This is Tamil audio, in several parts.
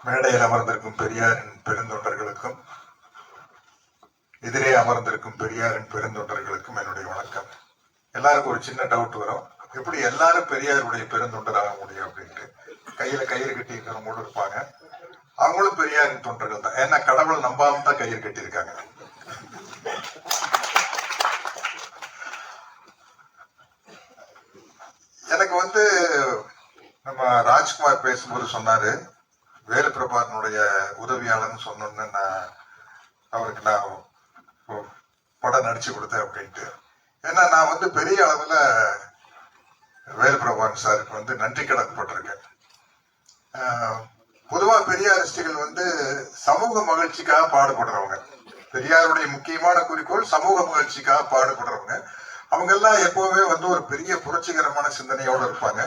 மேடையில் அமர்ந்திருக்கும் பெரியாரின் பெருந்தொண்டர்களுக்கும் எதிரே அமர்ந்திருக்கும் பெரியாரின் பெருந்தொண்டர்களுக்கும் என்னுடைய வணக்கம். எல்லாருக்கும் ஒரு சின்ன டவுட் வரும், எப்படி எல்லாரும் பெரியாருடைய பெருந்தொண்டராக முடியும் அப்படின்ட்டு. கையில கயிறு கட்டி இருக்கிறவங்களும் இருப்பாங்க, அவங்களும் பெரியாரின் தொண்டர்கள் தான். ஏன்னா கடவுள் நம்பாம தான் கயிறு கட்டியிருக்காங்க. எனக்கு நம்ம ராஜ்குமார் பேசும்போது சொன்னாரு, வேலுப்பிரபாகரனுடைய உதவியாளர்னு சொன்னோன்னு அவருக்கு நான் படம் நடிச்சு கொடுத்தேன் அப்படின்ட்டு. ஏன்னா நான் பெரிய அளவுல வேலுப்பிரபாகரன் சாருக்கு நன்றி கடன் பட்டிருக்கேன். பொதுவா பெரியாரிஸ்டுகள் சமூக மகிழ்ச்சிக்காக பாடுபடுறவங்க. பெரியாருடைய முக்கியமான குறிக்கோள் சமூக மகிழ்ச்சிக்காக பாடுபடுறவங்க. அவங்க எல்லாம் எப்பவுமே ஒரு பெரிய புரட்சிகரமான சிந்தனையோட இருப்பாங்க.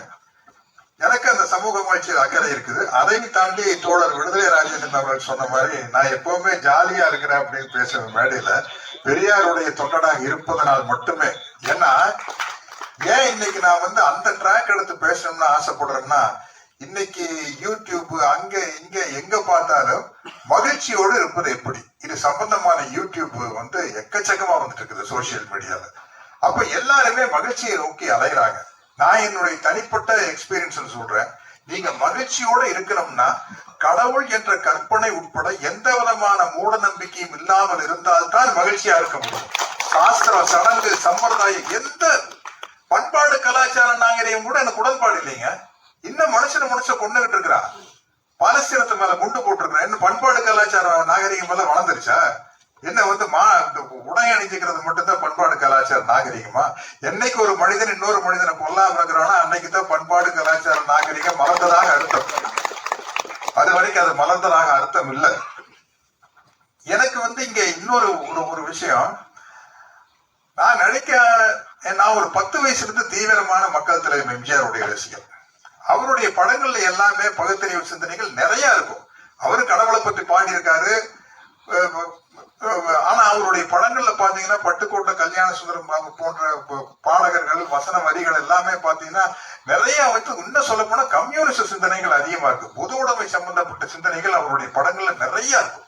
எனக்கு அந்த சமூக மகிழ்ச்சியில் அக்கறை இருக்குது. அதை தாண்டி தோழர் விடுதலை ராஜேந்திரன் அவர்கள் சொன்ன மாதிரி நான் எப்பவுமே ஜாலியா இருக்கிறேன் அப்படின்னு பேசுவேன் மேடையில, பெரியாருடைய தொண்டனாக இருப்பதனால் மட்டுமே. ஏன்னா ஏன் இன்னைக்கு நான் அந்த ட்ராக் எடுத்து பேசணும்னு ஆசைப்படுறேன்னா, இன்னைக்கு யூடியூப் அங்க இங்க எங்க பார்த்தாலும் மகிழ்ச்சியோடு இருப்பது எப்படி, இது சம்பந்தமான யூடியூப் எக்கச்சக்கமா வந்துட்டு இருக்குது சோசியல் மீடியால. அப்ப எல்லாருமே மகிழ்ச்சியை நோக்கி அலைகிறாங்க. நான் என்னுடைய தனிப்பட்ட எக்ஸ்பீரியன்ஸ் சொல்றேன், நீங்க மகிழ்ச்சியோட இருக்கணும்னா கடவுள் என்ற கற்பனை உட்பட எந்த விதமான மூட நம்பிக்கையும் இல்லாமல் இருந்தால்தான் மகிழ்ச்சியா இருக்க முடியும். சாஸ்திரம், சடங்கு, சம்பிரதாயம், எந்த பண்பாடு, கலாச்சார நாகரிகம் கூட எனக்கு உடன்பாடு இல்லைங்க. இன்னும் மனுஷ கொண்டுகிட்டு இருக்கிறா, பாலஸ்தீனத்து மேல குண்டு போட்டிருக்கிறேன். இன்னும் பண்பாடு கலாச்சார நாகரிகம் எல்லாம் வளர்ந்துருச்சா? என்ன உடை அணிஞ்சுக்கிறது மட்டும்தான் பண்பாடு கலாச்சார நாகரிகமா? என்னைக்கு ஒரு மனிதன் இன்னொரு மனிதனை கொல்லாம இருக்கிறானா அன்னைக்கு தான் பண்பாடு கலாச்சார நாகரிகம் மலர்ந்ததாக அர்த்தம். அது வரைக்கும் அது மலர்ந்ததாக அர்த்தம் இல்லை. எனக்கு இங்க இன்னொரு ஒரு விஷயம், நான் ஒரு 10 வயசுல இருந்து தீவிரமான மக்கள் தலைவர் எம்ஜிஆருடைய ரசிகர். அவருடைய படங்கள்ல எல்லாமே பகுத்தறிவு சிந்தனைகள் நிறைய இருக்கும். அவரு கடவுளை பற்றி பாடியிருக்காரு. ஆனா அவருடைய படங்கள்ல பாத்தீங்கன்னா பட்டுக்கோட்டை கல்யாண சுந்தரம் போன்ற பாடகர்கள், வசன வரிகள் எல்லாமே பாத்தீங்கன்னா நிறைய இன்னும் சொல்ல போனா கம்யூனிஸ்ட் சிந்தனைகள் அதிகமா இருக்கு. பொது உடைமை சம்பந்தப்பட்ட சிந்தனைகள் அவருடைய படங்கள்ல நிறைய இருக்கும்.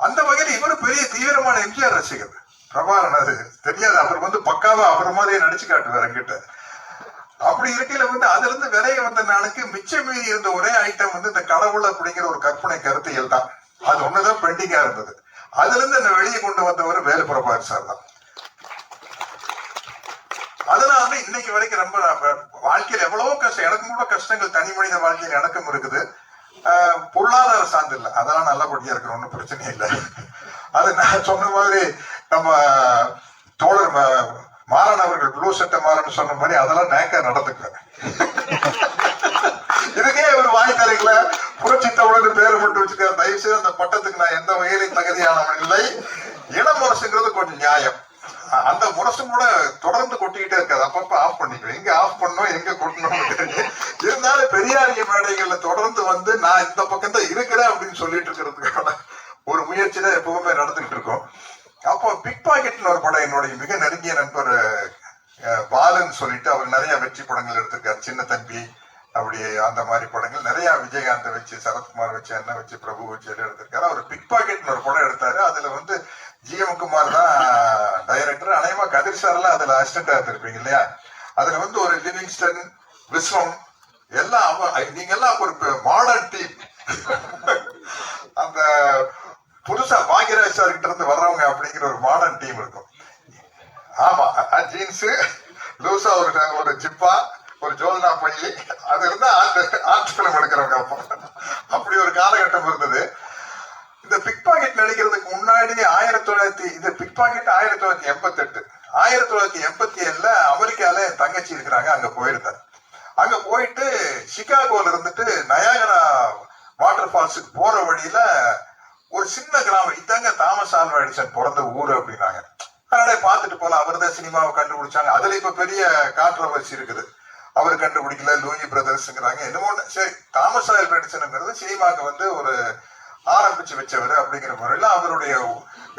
அந்த வகையில் இவரு பெரிய தீவிரமான எம்ஜிஆர் ரசிகர். பிரபாகரன் அது தெரியாது, அவர் பக்காவா அவர் மாதிரியே நடிச்சு காட்டுவார் என்கிட்ட. அப்படி இருக்கையில அதுல இருந்து விலைய வந்த நாளுக்கு மிச்சம் மீறி இருந்த ஒரே ஐட்டம் இந்த கடவுள் அப்படிங்கிற ஒரு கற்பனை கருத்தியல் தான். அது ஒண்ணுதான் பெண்டிங்கா இருந்தது. அதுல இருந்து என்ன வெளியே கொண்டு வந்தவர் வேலுப்பிரபாகர் சார் தான். அதனால இன்னைக்கு வரைக்கும் ரொம்ப வாழ்க்கையில் எவ்வளவோ கஷ்டம், எனக்கும் கூட கஷ்டங்கள் தனி மனித வாழ்க்கையில் எனக்கும் இருக்குது. பொருளாதார சார்ந்து இல்லை, அதெல்லாம் நல்லபடியா இருக்கிற ஒன்றும் பிரச்சனை இல்லை. அது நான் சொன்ன மாதிரி நம்ம தோழர் மாறன் அவர்கள் ப்ளூ சட்டை மாறன் சொன்ன மாதிரி அதெல்லாம் நேக்கா நடந்துக்குவேன். இதுக்கே ஒரு வாய் தரைக்கல புரட்சி தமிழர் பேரு மட்டும் வச்சுக்க. தயவு செய்து அந்த பட்டத்துக்கு நான் எந்த வகையிலும் தகுதியானவன் இல்லை. இளம் முரசுங்கிறது கொஞ்சம் நியாயம். அந்த முரசும் கூட தொடர்ந்து கொட்டிக்கிட்டே இருக்காது, அப்பப்ப ஆஃப் பண்ணிக்குவேன். எங்க ஆஃப் பண்ணணும் எங்க கொட்டணும் தெரியும். இருந்தாலும் பெரியாரிய மேடைகள்ல தொடர்ந்து நான் இந்த பக்கம் தான் இருக்கிறேன் அப்படின்னு சொல்லிட்டு இருக்கிறதுக்கான ஒரு முயற்சி தான் எப்பவுமே நடந்துகிட்டு இருக்கோம். அப்போ பிக் பாக்கெட்னு ஒரு படம், என்னுடைய மிக நெருங்கிய நண்பர் பாலுன்னு சொல்லிட்டு அவர் நிறைய வெற்றி படங்கள் எடுத்திருக்காரு. சின்ன தம்பி அப்படி அந்த மாதிரி படங்கள் நிறைய, விஜயகாந்த் வச்சு, சரத்குமார் வச்சு, என்ன வச்சு, பிரபு வச்சு எல்லாம் எடுத்திருக்காரு. அவர் பிக் பாக்கெட்னு ஒரு படம் எடுத்தாரு. அதுல ஜிஎம் குமார் தான் டைரக்டர். அநேகமா கதிர் சார்லாம் அதுல அசிஸ்டண்டா இருந்திருப்பீங்க இல்லையா? அதுல ஒரு லிவிங்ஸ்டன், விஸ்வம் எல்லாம் நீங்க எல்லாம் ஒரு மாடர்ன் டீம். அந்த புதுசா பாக்யராஜ் சார் கிட்ட இருந்து வர்றவங்க அப்படிங்கிற ஒரு மாடர்ன் டீம் இருக்கும். ஆமா, ஜீன்ஸ் லூசா, ஒரு ஜிப்பா, ஒரு ஜோல்னா பள்ளி, அது இருந்தா ஆர்ட் பிலிம் எடுக்கிறவங்க. அப்படி ஒரு காலகட்டம் இருந்தது. இந்த பிக் பாக்கெட் நடிக்கிறதுக்கு முன்னாடி இது பிக் பாக்கெட் 1988, 1987 அமெரிக்கால என் தங்கச்சி இருக்கிறாங்க, அங்க போயிருந்தேன். அங்க போயிட்டு சிகாகோல இருந்துட்டு நயாகரா வாட்டர் ஃபால்ஸுக்கு போற வழியில ஒரு சின்ன கிராமம், இதாங்க தாமஸ் ஆல்வா எடிசன் பிறந்த ஊரு அப்படின்னாங்க. அதனால பார்த்துட்டு போல, அவர் தான் சினிமாவை கண்டுபிடிச்சாங்க. அதுல இப்ப பெரிய கான்ட்ரோவர்சி இருக்குது, அவர் கண்டுபிடிக்கல, லூயி பிரதர்ஸ்ங்கிறாங்க, என்னமோ. சரி, தாமஸ் ஆல்வா எடிசன்ங்கிறது சினிமாவுக்கு ஒரு ஆரம்பிச்சு வச்சவர் அப்படிங்கிற முறையில அவருடைய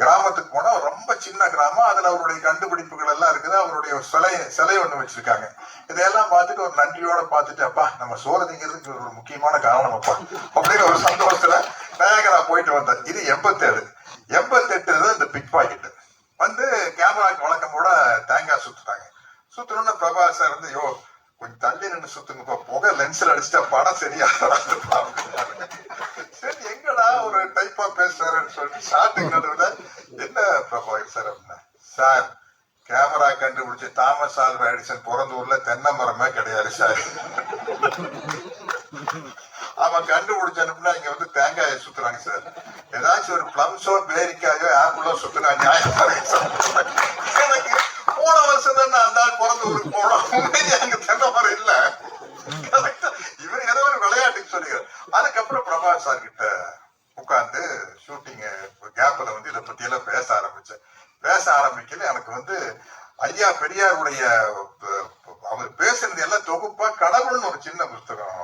கிராமத்துக்கு போனா ரொம்ப சின்ன கிராமம், அதுல அவருடைய கண்டுபிடிப்புகள் எல்லாம் இருக்குது. அவருடைய சிலை ஒண்ணு வச்சிருக்காங்க. இதையெல்லாம் பார்த்துட்டு ஒரு நன்றியோட பார்த்துட்டு, அப்பா நம்ம சோறுங்கிறதுக்கு ஒரு முக்கியமான காரணம் அப்பா அப்படின்னு ஒரு சந்தோஷத்துல நயகரா போயிட்டு வந்தேன். இது 88 இந்த பிக் பாக்கெட் வந்து கேமராக்கு வழக்கம் கூட தேங்காய் சுத்துட்டாங்க. சுத்தணும்னு பிரபாஸ் சார் வந்து, யோ கொஞ்சம் தள்ளி நின்று சுத்துங்கப்பா, புகை லென்ஸ்ல அடிச்சுட்டா படம் சரியா சரி எங்கடா ஒரு டைப்பா பேசுறாருன்னு சொல்லிட்டு ஷார்ட்டுக்கு நடுவுல, என்ன பிரபாகர் சார் அப்படின்னா, சார் கேமரா கண்டுபிடிச்சு தாமஸ் ஆல்வா எடிசன் பிறந்த ஊர்ல தென்னை மரமே கிடையாது சார். அவன் கண்டுபிடிச்ச அனுப்புனா இங்க வந்து தேங்காயை சுத்துறாங்க சார். ஏதாச்சும் ஒரு பிளம்ஸோ பேரிக்காயோ ஆப்பிளோ சுத்துனா நியாயமா எனக்கு போன வருஷம் தான் அந்த ஆள் பிறந்த ஊருக்கு போனோம், அங்க தென்னை மரம் இல்ல. இவர் ஏதோ ஒரு விளையாட்டுக்கு சொல்லிக்கிறார். அதுக்கப்புறம் பிரபாஸ் சார் கிட்ட உட்கார்ந்து ஷூட்டிங் கேப்ல வந்து இதை பத்தி எல்லாம் பேச ஆரம்பிக்கல. எனக்கு வந்து ஐயா பெரியாருடைய அவர் பேசுறது எல்லாம் தொகுப்பா கடவுள்னு ஒரு சின்ன புத்தகம்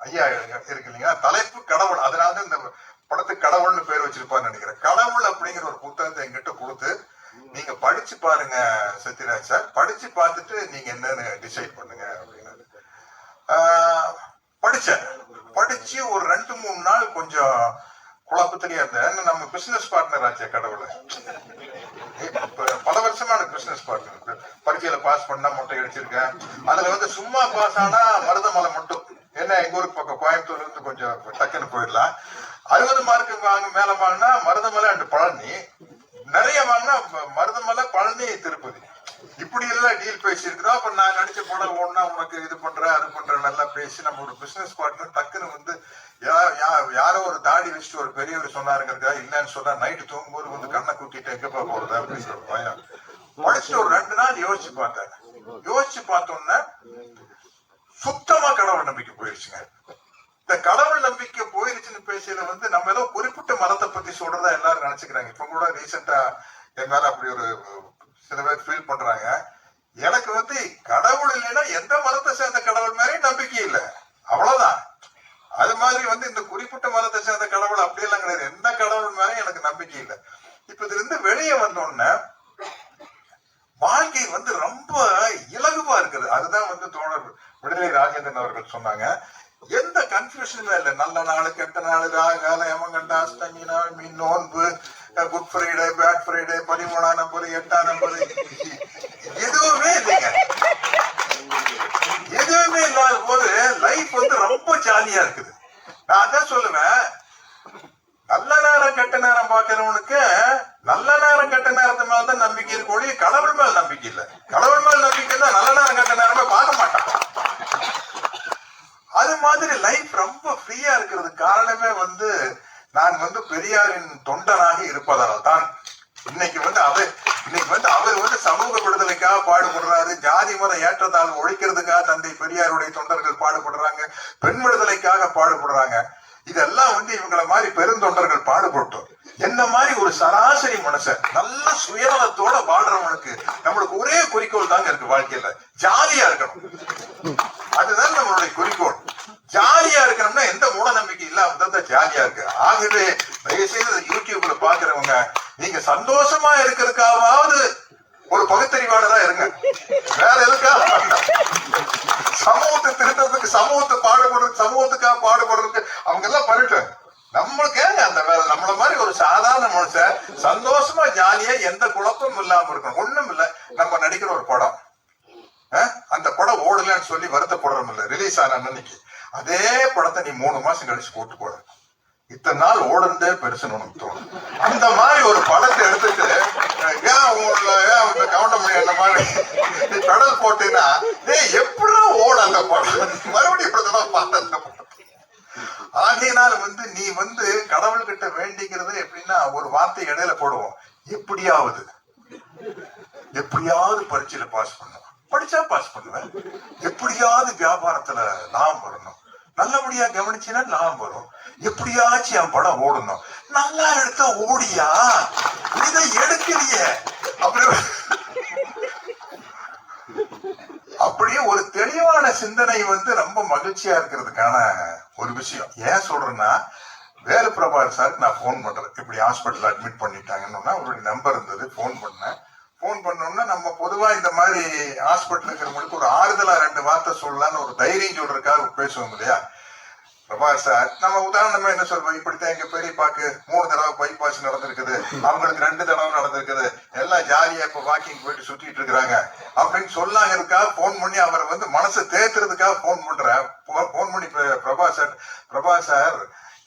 ஐயா இருக்கு இல்லைங்களா, தலைப்பு கடவுள். அதனால இந்த படத்துக்கு கடவுள்னு பேர் வச்சிருப்பான்னு நினைக்கிறேன். கடவுள் அப்படிங்கிற ஒரு புத்தகத்தை எங்கிட்ட கொடுத்து, நீங்க படிச்சு பாருங்க சத்யராஜ் சார், படிச்சு பார்த்துட்டு நீங்க என்னன்னு டிசைட் பண்ணுங்க அப்படின்னு படிச்சு ஒரு 2-3 நாள் கொஞ்சம் குழப்பத்திலேயே இருந்தேன். நம்ம பிசினஸ் பார்ட்னர் ஆச்சே கடவுள், பல வருஷமா எனக்கு பிசினஸ் பார்ட்னர். பரீட்சையில பாஸ் பண்ணா மொட்டை அடிச்சிருக்கேன். அதுல வந்து சும்மா பாஸ் ஆனா மருதமலை மட்டும், என்ன எங்க ஊருக்கு பக்கம் கோயம்புத்தூர்ல இருந்து கொஞ்சம் டக்குன்னு போயிடலாம். 60 மார்க்கு மேல வாங்கினா மருதமலை அண்ட் பழனி, நிறைய வாங்கினா மருதமலை பழனி திருப்பதி, இப்படி எல்லாம் டீல் பேசி இருக்கிறோம். அப்ப நான் நடிச்ச படம் ஒன்னா உனக்கு இது பண்ற அது பண்ற நல்லா பேசி, நம்ம ஒரு பிசினஸ் பார்ட்னர் டக்குன்னு வந்து யாரோ ஒரு தாடி வச்சுட்டு ஒரு பெரியவர் சொன்னாருங்கிறதா இல்லன்னு சொன்னா நைட்டு தூங்கும்போது வந்து கண்ணை கூட்டிட்டு எங்கப்பா போறது அப்படிங்கிற ஒரு பயம். படிச்சுட்டு ஒரு 2 நாள் யோசிச்சு பார்த்தேன். யோசிச்சு பார்த்தோம்னா சுத்தமா கடவுள் நம்பிக்கை போயிருச்சுங்க. இந்த கடவுள் நம்பிக்கை போயிருச்சுன்னு பேசியத வந்து நம்ம ஏதோ குறிப்பிட்ட மதத்தை பத்தி சொல்றதா எல்லாரும் நினைச்சுக்கிறாங்க. இப்ப கூட ரீசெண்டா என் மேல அப்படி ஒரு சில பேர் ஃபீல் பண்றாங்க. எனக்கு வந்து கடவுள் இல்லைன்னா எந்த மதத்தை சேர்ந்த கடவுள் மேலேயும் நம்பிக்கை இல்லை, அவ்வளவுதான். அது மாதிரி வந்து இந்த குறிப்பிட்ட மதத்தை சேர்ந்த கடவுள் அப்படியெல்லாம் கிடையாது, எந்த கடவுள் மேலேயும் எனக்கு நம்பிக்கை இல்லை. இப்ப இதுல இருந்து வெளியே வந்தோடனே வாழ்க்கை வந்து ரொம்ப இலகுவா இருக்குது. அதுதான் வந்து தோழர் விடுதலை ராஜேந்திரன் அவர்கள் சொன்னாங்க. எந்த கன்ஃபியூஷனுமே இல்லை. நல்ல நாள் கெட்ட நாள், ராகால யமகண்டா அஷ்டமி நாள், மீன் நோன்பு, குட் ஃப்ரைடே, பேட் ஃப்ரைடே, 13ஆம் நம்பர், 8ஆம் நம்பர், எதுவுமே இல்லைங்க. எதுவுமே இல்லாத போது லைஃப் வந்து ரொம்ப ஜாலியா இருக்குது. நான் அதான் சொல்லுவேன், நல்ல நேரம் கெட்ட நேரம் பாக்குறவனுக்கு நல்ல நேரம் கெட்ட நேரத்து மேலதான் நம்பிக்கை இருக்கக்கூடிய, கடவுள் மேல் நம்பிக்கை இல்லை. கடவுள் மேல் நம்பிக்கை தான் நல்ல நேரம் கெட்ட நேரமே பார்க்க மாட்டான். அது மாதிரி லைஃப் ரொம்ப ஃப்ரீயா இருக்கிறது காரணமே வந்து நான் வந்து பெரியாரின் தொண்டனாக இருப்பதால் தான். இன்னைக்கு வந்து அவர் வந்து சமூக விடுதலைக்காக பாடுபடுறாரு, ஜாதி மத ஏற்றத்தாழ்வு ஒழிக்கிறதுக்காக தந்தை பெரியாருடைய தொண்டர்கள் பாடுபடுறாங்க, பெண் விடுதலைக்காக பாடுபடுறாங்க. இதெல்லாம் வந்து இவங்கள மாதிரி பெருந்தொண்டர்கள் பாடுபட்டோம். என்ன மாதிரி ஒரு சராசரி மனுஷன் நல்ல சுயநலத்தோட வாழ்றவனுக்கு நம்மளுக்கு ஒரே குறிக்கோள் தாங்க இருக்கு வாழ்க்கையில, ஜாலியா இருக்கணும். அதுதான் நம்மளுடைய குறிக்கோள். ஜாலியா இருக்கணும்னா எந்த மூட நம்பிக்கை இல்லாம தான் ஜாலியா இருக்கு. ஆகவே தயவுசெய்து யூடியூப்ல பாக்குறவங்க, நீங்க சந்தோஷமா இருக்கிறதுக்காவது ஒரு பகுத்தறிவாளரா இருங்க, வேற எதுக்காக சமூகத்தை திருத்தறதுக்கு, சமூகத்துக்காக பாடுபடுறதுக்கு அவங்க எல்லாம் பண்ணிட்டு நம்மளுக்கு ஏங்க அந்த வேலை. நம்மள மாதிரி ஒரு சாதாரண மனுஷன் சந்தோஷமா ஜாலியா எந்த குழப்பமும் இல்லாம இருக்கணும். ஒண்ணும் இல்ல, நம்ம நடிக்கிற ஒரு படம், அந்த படம் ஓடலன்னு சொல்லி வருத்தப்படுறோம் இல்ல, ரிலீஸ் ஆன அன்னைக்கு அதே படத்தை நீ 3 மாசம் கழிச்சு போட்டு போட, இத்தனை நாள் ஓடுறதே பெருசுன்னு உனக்கு தோணும். அந்த மாதிரி ஒரு படத்தை எடுத்துட்டு கவுண்டமணி அந்த மாதிரி நீ பெடல் போட்டீங்கன்னா எப்படா ஓட அந்த படம், மறுபடியும் பார்த்த அந்த படம். ஆகையினால வந்து நீ வந்து கடவுள்கிட்ட வேண்டிக்கிறது எப்படின்னா, ஒரு வார்த்தை இடையில போடுவோம், எப்படியாவது பரீட்சையில பாஸ் பண்ணுவோம், படிச்சா பாஸ் பண்ணுவேன், எப்படியாவது வியாபாரத்துல லாபம் வரணும், நல்லபடியா கவனிச்சுன்னா லாபம் வரும், எப்படியாச்சும் என் படம் ஓடணும், நல்லா எடுத்தா ஓடியா, இதை எடுக்கலையே, அப்படியே ஒரு தெளிவான சிந்தனை வந்து ரொம்ப மகிழ்ச்சியா இருக்கிறதுக்கான ஒரு விஷயம். ஏன் சொல்றேன்னா, வேலு பிரபாகர் சாருக்கு நான் ஃபோன் பண்றேன், இப்படி ஹாஸ்பிட்டல் அட்மிட் பண்ணிட்டாங்கன்னா அவருடைய நம்பர் இருந்தது. ஃபோன் பண்ணேன். ஃபோன் பண்ணோம்னா நம்ம பொதுவா இந்த மாதிரி ஹாஸ்பிட்டல் இருக்கிறவங்களுக்கு ஒரு ஆறுதலா 2 வார்த்தை சொல்லலான்னு ஒரு தைரியம் சொல்றதுக்காக பேசுவோம் இல்லையா. பிரபாகர் சார் நம்ம உதாரணமா என்ன சொல்றோம், இப்படித்தான் எங்க பெரியப்பாக்கு 3 தடவை பைபாஸ் நடந்திருக்குது, அவங்களுக்கு 2 தடவை நடந்திருக்குது, எல்லாம் ஜாலியா இப்ப வாக்கிங் போயிட்டு சுத்திட்டு இருக்கிறாங்க அப்படின்னு சொல்லாங்கிறதுக்காக போன் பண்ணி அவரை வந்து மனசை தேத்துறதுக்காக போன் பண்றேன். போன் பண்ணி பிரபாகர் சார்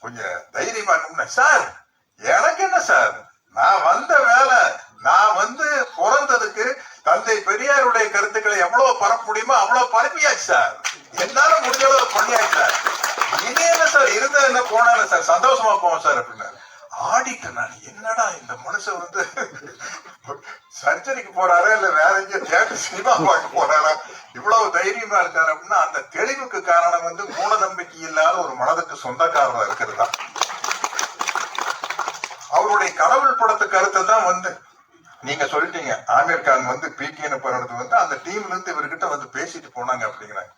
கொஞ்சம் தைரியமா இருக்கணும்னா, சார் எனக்கு என்ன சார், நான் வந்த வேலை, நான் வந்து பிறந்ததுக்கு தந்தை பெரியாருடைய கருத்துக்களை எவ்வளவு பரப்ப முடியுமோ அவ்வளவு பரப்பியாச்சு சார், என்னால முடிஞ்ச அளவு பண்ணியாச்சு சார், இனி என்ன சார் இருந்த என்ன போனால சார் சந்தோஷமா போவோம் சார் அப்படின்னாரு. ஆடிட்டேன் நான், என்னடா இந்த மனுஷன் வந்து சர்ஜரிக்கு போறாரா இல்ல வேற எங்கேயும் தியேட்டர் சினிமா பார்க்க போறாரா, இவ்வளவு தைரியமா இருக்காரு அப்படின்னா அந்த தெளிவுக்கு காரணம் வந்து மூட நம்பிக்கை இல்லாத ஒரு மனதுக்கு சொந்தக்காரரா இருக்கிறது தான். அவருடைய கடவுள் படத்து கருத்தை தான் வந்து நீங்க சொல்லிட்டீங்க, ஆமீர் கான் வந்து பிகேன்னு போறது வந்து அந்த டீம்ல இருந்து இவர்கிட்ட வந்து பேசிட்டு போனாங்க அப்படிங்கிறாங்க.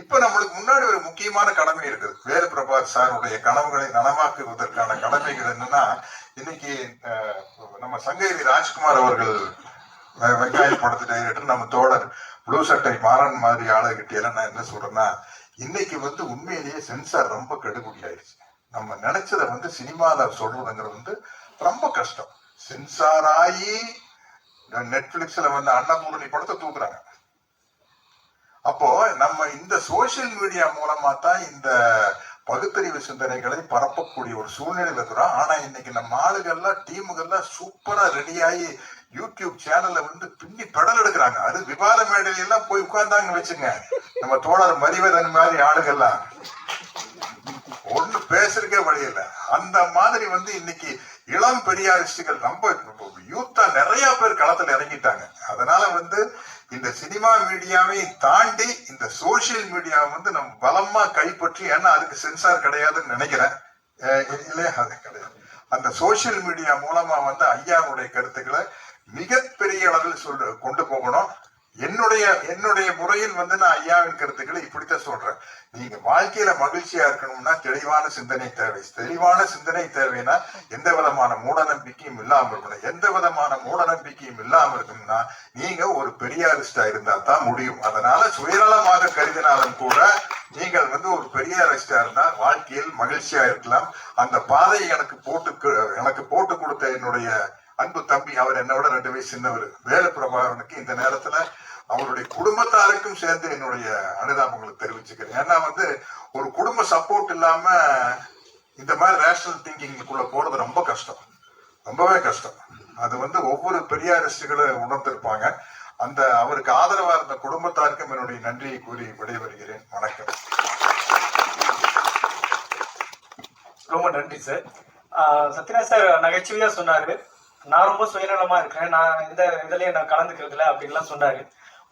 இப்ப நம்மளுக்கு முன்னாடி ஒரு முக்கியமான கடமை இருக்குது. வேலு பிரபாகர் சாருடைய கனவுகளை நனவாக்குவதற்கான கடமைகள் என்னன்னா, இன்னைக்கு நம்ம சங்ககிரி ராஜ்குமார் அவர்கள் வெங்காய படத்து டைரக்டர், நம்ம தோழர் ப்ளூ சட்டை மாறன் மாதிரி ஆளுகிட்ட எல்லாம் நான் என்ன சொல்றேன்னா, இன்னைக்கு வந்து உண்மையிலேயே சென்சார் ரொம்ப கெடுபடி ஆயிடுச்சு. நம்ம நினைச்சதை வந்து சினிமால சொல்றதுங்கிறது வந்து ரொம்ப கஷ்டம். சென்சார் ஆகி நெட்ஃபிளிக்ஸ்ல வந்து அன்னபூரணி படத்தை தூக்குறாங்க. அப்போ நம்ம இந்த சோசியல் மீடியா மூலமா தான் இந்த பகுத்தறிவு சிந்தனைகளை பரப்பக்கூடிய ஒரு சூழ்நிலை இருக்கிறோம். ஆனா இன்னைக்கு நம்ம ஆளுகள்லாம் டீமுகள்லாம் சூப்பரா ரெடியாகி யூடியூப் சேனல்ல வந்து பின்னி பெடல் எடுக்கிறாங்க. அது விவாத மேடையில எல்லாம் போய் உட்கார்ந்தாங்க வச்சுங்க, நம்ம தோழர் மரிவதன் மாதிரி ஆளுகள்லாம் ஒண்ணு பேசுறதுக்கே வழி இல்லை. அந்த மாதிரி வந்து இன்னைக்கு இளம் பெரியாரிஸ்டுகள் ரொம்ப யூத்தா நிறைய பேர் களத்துல இறங்கிட்டாங்க. அதனால வந்து இந்த சினிமா மீடியாவை தாண்டி இந்த சோசியல் மீடியாவை வந்து நம்ம பலமா கைப்பற்றி, ஏன்னா அதுக்கு சென்சார் கிடையாதுன்னு நினைக்கிறேன் இல்லையா, அது கிடையாது. அந்த சோசியல் மீடியா மூலமா வந்து ஐயாவுடைய கருத்துக்களை மிகப்பெரிய அளவில் கொண்டு போகணும். என்னுடைய முறையில் வந்து நான் ஐயாவின் கருத்துக்களை இப்படித்தான் சொல்றேன். நீங்க வாழ்க்கையில மகிழ்ச்சியா இருக்கணும்னா தெளிவான சிந்தனை தேவை. தெளிவான சிந்தனை தேவைன்னா எந்த விதமான மூட நம்பிக்கையும் இல்லாம இருக்கணும். எந்த விதமான மூட நம்பிக்கையும் இல்லாம இருக்கணும்னா நீங்க ஒரு பெரியாரிஸ்டா இருந்தா தான் முடியும். அதனால சுயநலமாக கருதினாலும் கூட நீங்கள் வந்து ஒரு பெரியாரிஸ்டா இருந்தா வாழ்க்கையில் மகிழ்ச்சியா இருக்கலாம். அந்த பாதையை எனக்கு போட்டு கொடுத்த என்னுடைய அன்பு தம்பி, அவர் என்னோட 2 வயசு சின்னவர், வேலு பிரபாகரனுக்கு இந்த நேரத்துல அவருடைய குடும்பத்தாருக்கும் சேர்ந்து என்னுடைய அனுதாபங்களை தெரிவிச்சுக்கிறேன். ஏன்னா வந்து ஒரு குடும்ப சப்போர்ட் இல்லாம இந்த மாதிரி ரேஷனல் திங்கிங்குள்ள போறது ரொம்ப கஷ்டம், ரொம்பவே கஷ்டம். அது வந்து ஒவ்வொரு பெரியாரிஸ்டுகளை உணர்ந்திருப்பாங்க. அந்த அவருக்கு ஆதரவா இருந்த குடும்பத்தாருக்கும் என்னுடைய நன்றியை கூறி விடைபெறுகிறேன். வணக்கம். ரொம்ப நன்றி சார். சத்யநாராயண சார் நகைச்சுவையா சொன்னாரு, நான் ரொம்ப சுயநலமா இருக்கிறேன், நான் இந்த இதுலயே நான் கலந்துக்கிறதுல அப்படின்லாம் சொன்னாரு.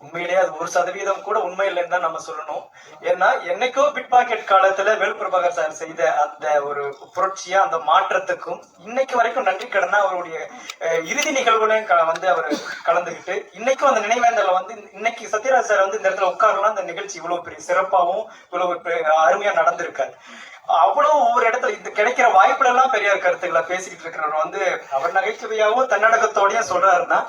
உண்மையிலேயே அது 1% கூட உண்மை இல்லைன்னு தான் நம்ம சொல்லணும். ஏன்னா என்னைக்கோ பிட் பாக்கெட் காலத்துல வேலு பிரபாகர் சார் செய்த அந்த ஒரு புரட்சியா அந்த மாற்றத்துக்கும் இன்னைக்கு வரைக்கும் நன்றி கடனா அவருடைய இறுதி நிகழ்வுகளையும் வந்து அவர் கலந்துகிட்டு இன்னைக்கும் அந்த நினைவேந்தல வந்து இன்னைக்கு சத்யராஜ் சார் வந்து இந்த இடத்துல உட்காரலாம், அந்த நிகழ்ச்சி இவ்வளவு பெரிய சிறப்பாகவும் இவ்வளவு அருமையா நடந்திருக்காரு. அவ்வளவு ஒவ்வொரு இடத்துல இந்த கிடைக்கிற வாய்ப்புல எல்லாம் பெரியார் கருத்துக்களை பேசிக்கிட்டு இருக்கிறவர் வந்து அவர் நகைச்சுவையாவும் தன்னடக்கத்தோடயும் சொல்றாருன்னா,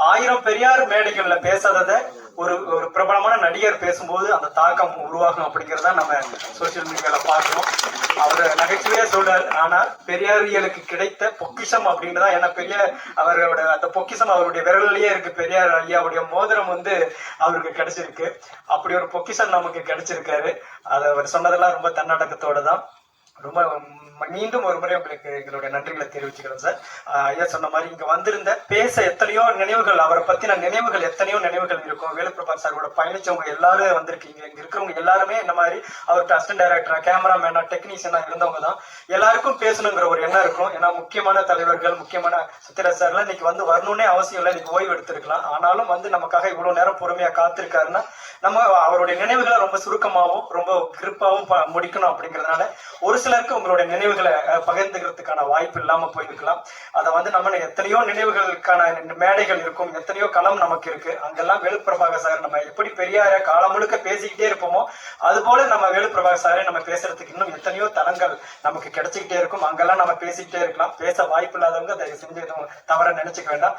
1000 பெரியார் மேடைகள்ல பேசாதத ஒரு பிரபலமான நடிகர் பேசும்போது அந்த தாக்கம் உருவாகும் அப்படிங்கிறத நம்ம சோசியல் மீடியால பார்க்கிறோம். அவர் நகைச்சுவையா சொல்றாரு, ஆனா பெரியாரியலுக்கு கிடைத்த பொக்கிஷம் அப்படின்றதான். ஏன்னா அவரோட அந்த பொக்கிஷம் அவருடைய விரலிலேயே இருக்கு. பெரியார் ஐயாவுடைய மோதிரம் வந்து அவருக்கு கிடைச்சிருக்கு. அப்படி ஒரு பொக்கிஷம் நமக்கு கிடைச்சிருக்காரு. அதை அவர் சொன்னதெல்லாம் ரொம்ப தன்னடக்கத்தோட தான். ரொம்ப மீண்டும் ஒரு முறை உங்களுக்கு எங்களுடைய நன்றிகளை தெரிவிச்சுக்கிறோம் சார். ஐயா சொன்ன மாதிரி இங்க வந்திருந்த பேச எத்தனையோ நினைவுகள், அவரை பத்தின நினைவுகள் எத்தனையோ நினைவுகள் இருக்கும். வேலு பிரபாகர் சாரோட பயணிச்சவங்க எல்லாரும் வந்திருக்கீங்க. இங்க இருக்கிறவங்க எல்லாருமே இந்த மாதிரி அவர்கிட்ட அசிஸ்டன்ட் டைரக்டரா, கேமராமேனா, டெக்னீஷியனா இருந்தவங்க தான். எல்லாருக்கும் பேசணுங்கிற ஒரு எண்ணம் இருக்கும். ஏன்னா முக்கியமான தலைவர்கள், முக்கியமான சத்யராஜ் சார்லாம் இன்னைக்கு வந்து வரணும்னே அவசியம் இல்லை, இன்னைக்கு ஓய்வு எடுத்திருக்கலாம். ஆனாலும் வந்து நமக்காக இவ்வளவு நேரம் பொறுமையா காத்திருக்காருன்னா நம்ம அவருடைய நினைவுகளை ரொம்ப சுருக்கமாகவும் ரொம்ப கிருப்பாவும் முடிக்கணும் அப்படிங்கிறதுனால ஒரு சில சிலருக்கு உங்களுடைய நினைவுகளை பகிர்ந்துக்கிறதுக்கான வாய்ப்பு இல்லாம போயிருக்கலாம். அதை வந்து நம்ம எத்தனையோ நினைவுகளுக்கான மேடைகள் இருக்கும், எத்தனையோ களம் நமக்கு இருக்கு. அங்கெல்லாம் வேலுப்பிரபாகர் சார் நம்ம எப்படி பெரியார காலம் முழுக்க பேசிக்கிட்டே இருப்போமோ அது போல நம்ம வேலுப்பிரபாகர் சாரை நம்ம பேசுறதுக்கு இன்னும் எத்தனையோ தளங்கள் நமக்கு கிடைச்சிக்கிட்டே இருக்கும். அங்கெல்லாம் நம்ம பேசிக்கிட்டே இருக்கலாம். பேச வாய்ப்பு இல்லாதவங்க தயவு செஞ்சு எதுவும் தவற நினைச்சுக்க வேண்டாம்.